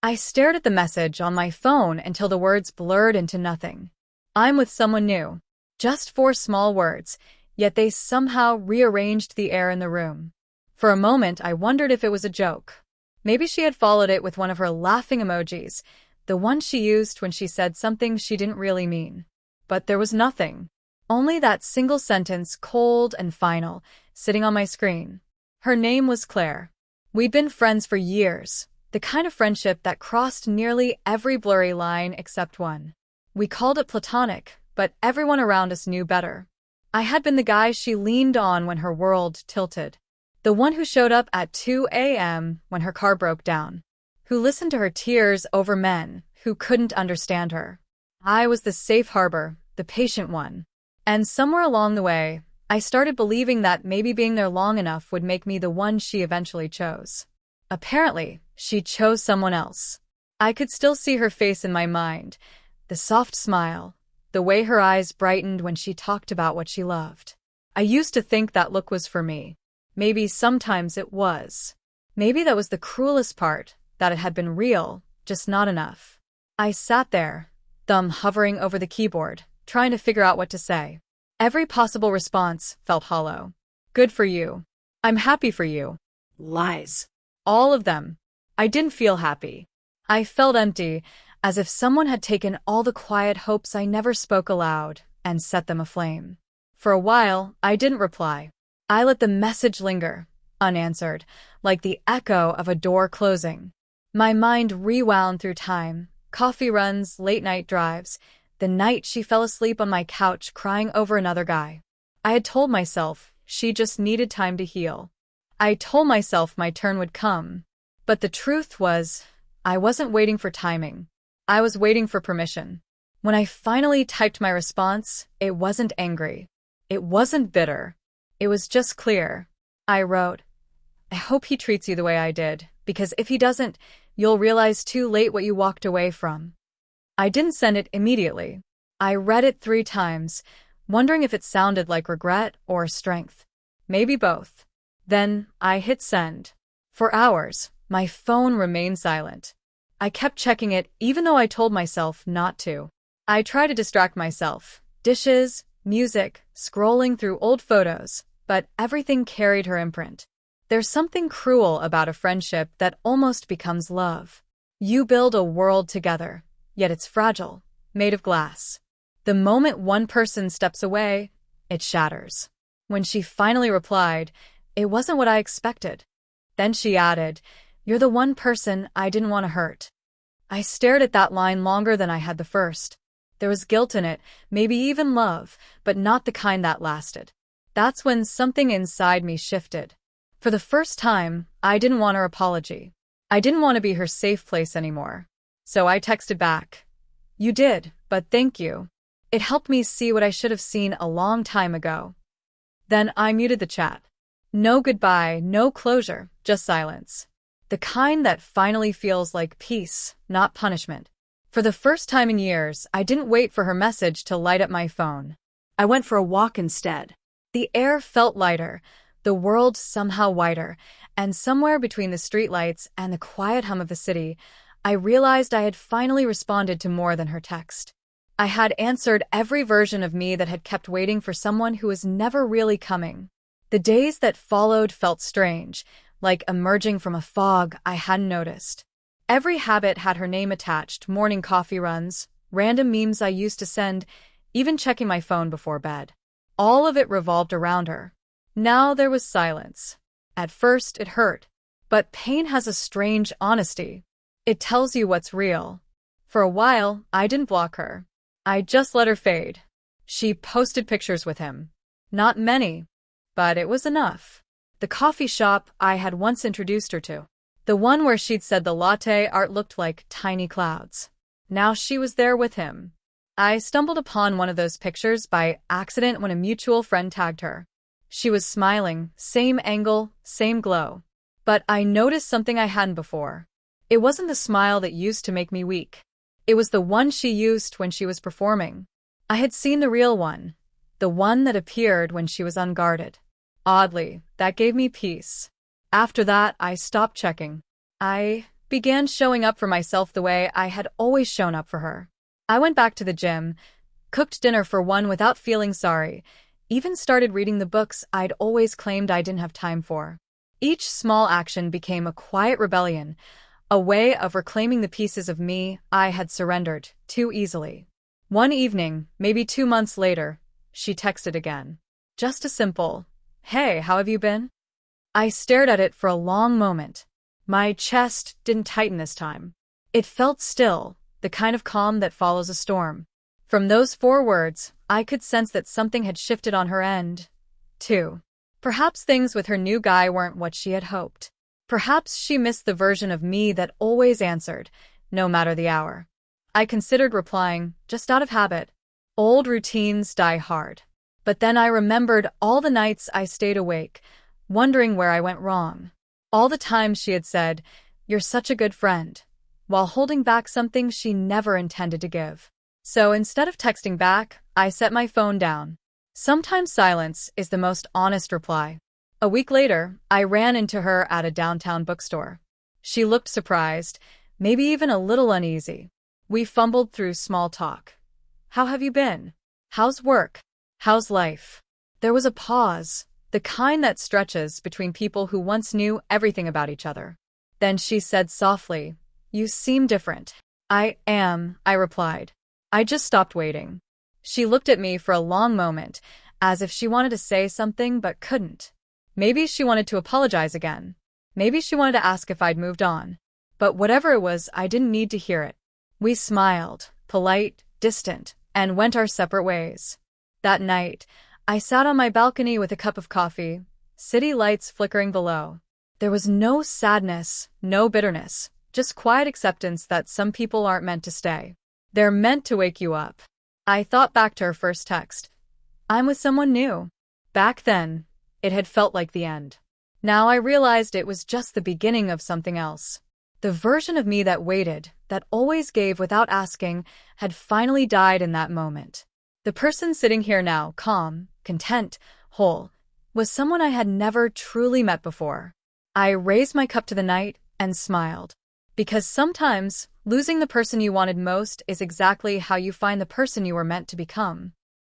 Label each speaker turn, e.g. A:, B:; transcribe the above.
A: I stared at the message on my phone until the words blurred into nothing. I'm with someone new. Just four small words, yet they somehow rearranged the air in the room. For a moment, I wondered if it was a joke. Maybe she had followed it with one of her laughing emojis, the one she used when she said something she didn't really mean. But there was nothing. Only that single sentence, cold and final, sitting on my screen. Her name was Claire. We'd been friends for years, the kind of friendship that crossed nearly every blurry line except one. We called it platonic, but everyone around us knew better. I had been the guy she leaned on when her world tilted. The one who showed up at 2 a.m. when her car broke down. Who listened to her tears over men who couldn't understand her. I was the safe harbor, the patient one. And somewhere along the way, I started believing that maybe being there long enough would make me the one she eventually chose. Apparently, she chose someone else. I could still see her face in my mind, the soft smile, the way her eyes brightened when she talked about what she loved. I used to think that look was for me. Maybe sometimes it was. Maybe that was the cruelest part, that it had been real, just not enough. I sat there, thumb hovering over the keyboard, trying to figure out what to say. Every possible response felt hollow. Good for you. I'm happy for you. Lies. All of them. I didn't feel happy. I felt empty, as if someone had taken all the quiet hopes I never spoke aloud and set them aflame. For a while, I didn't reply. I let the message linger, unanswered, like the echo of a door closing. My mind rewound through time, coffee runs, late-night drives, the night she fell asleep on my couch crying over another guy. I had told myself she just needed time to heal. I told myself my turn would come. But the truth was, I wasn't waiting for timing. I was waiting for permission. When I finally typed my response, it wasn't angry. It wasn't bitter. It was just clear. I wrote, I hope he treats you the way I did, because if he doesn't, you'll realize too late what you walked away from. I didn't send it immediately. I read it 3 times, wondering if it sounded like regret or strength. Maybe both. Then I hit send. For hours, my phone remained silent. I kept checking it even though I told myself not to. I tried to distract myself. Dishes, music, scrolling through old photos, but everything carried her imprint. There's something cruel about a friendship that almost becomes love. You build a world together, yet it's fragile, made of glass. The moment one person steps away, it shatters. When she finally replied, it wasn't what I expected. Then she added, you're the one person I didn't want to hurt. I stared at that line longer than I had the first. There was guilt in it, maybe even love, but not the kind that lasted. That's when something inside me shifted. For the first time, I didn't want her apology. I didn't want to be her safe place anymore. So I texted back. You did, but thank you. It helped me see what I should have seen a long time ago. Then I muted the chat. No goodbye, no closure, just silence. The kind that finally feels like peace, not punishment. For the first time in years, I didn't wait for her message to light up my phone. I went for a walk instead. The air felt lighter, the world somehow wider, and somewhere between the streetlights and the quiet hum of the city, I realized I had finally responded to more than her text. I had answered every version of me that had kept waiting for someone who was never really coming. The days that followed felt strange, like emerging from a fog I hadn't noticed. Every habit had her name attached, morning coffee runs, random memes I used to send, even checking my phone before bed. All of it revolved around her. Now there was silence. At first it hurt. But pain has a strange honesty. It tells you what's real. For a while, I didn't block her. I just let her fade. She posted pictures with him. Not many, but it was enough. The coffee shop I had once introduced her to. The one where she'd said the latte art looked like tiny clouds. Now she was there with him. I stumbled upon one of those pictures by accident when a mutual friend tagged her. She was smiling, same angle, same glow. But I noticed something I hadn't before. It wasn't the smile that used to make me weak. It was the one she used when she was performing. I had seen the real one, the one that appeared when she was unguarded. Oddly, that gave me peace. After that, I stopped checking. I began showing up for myself the way I had always shown up for her. I went back to the gym, cooked dinner for one without feeling sorry, even started reading the books I'd always claimed I didn't have time for. Each small action became a quiet rebellion, a way of reclaiming the pieces of me I had surrendered too easily. One evening, maybe 2 months later, she texted again. Just a simple, "Hey, how have you been?" I stared at it for a long moment. My chest didn't tighten this time. It felt still, the kind of calm that follows a storm. From those 4 words, I could sense that something had shifted on her end, too. Perhaps things with her new guy weren't what she had hoped. Perhaps she missed the version of me that always answered, no matter the hour. I considered replying, just out of habit. Old routines die hard. But then I remembered all the nights I stayed awake, wondering where I went wrong. All the times she had said, "You're such a good friend," while holding back something she never intended to give. So instead of texting back, I set my phone down. Sometimes silence is the most honest reply. A week later, I ran into her at a downtown bookstore. She looked surprised, maybe even a little uneasy. We fumbled through small talk. "How have you been? How's work? How's life?" There was a pause, the kind that stretches between people who once knew everything about each other. Then she said softly, "You seem different." "I am," I replied. "I just stopped waiting." She looked at me for a long moment, as if she wanted to say something but couldn't. Maybe she wanted to apologize again. Maybe she wanted to ask if I'd moved on. But whatever it was, I didn't need to hear it. We smiled, polite, distant, and went our separate ways. That night, I sat on my balcony with a cup of coffee, city lights flickering below. There was no sadness, no bitterness, just quiet acceptance that some people aren't meant to stay. They're meant to wake you up. I thought back to her first text. "I'm with someone new." Back then, it had felt like the end. Now I realized it was just the beginning of something else. The version of me that waited, that always gave without asking, had finally died in that moment. The person sitting here now, calm, content, whole, was someone I had never truly met before. I raised my cup to the night and smiled. Because sometimes, losing the person you wanted most is exactly how you find the person you were meant to become.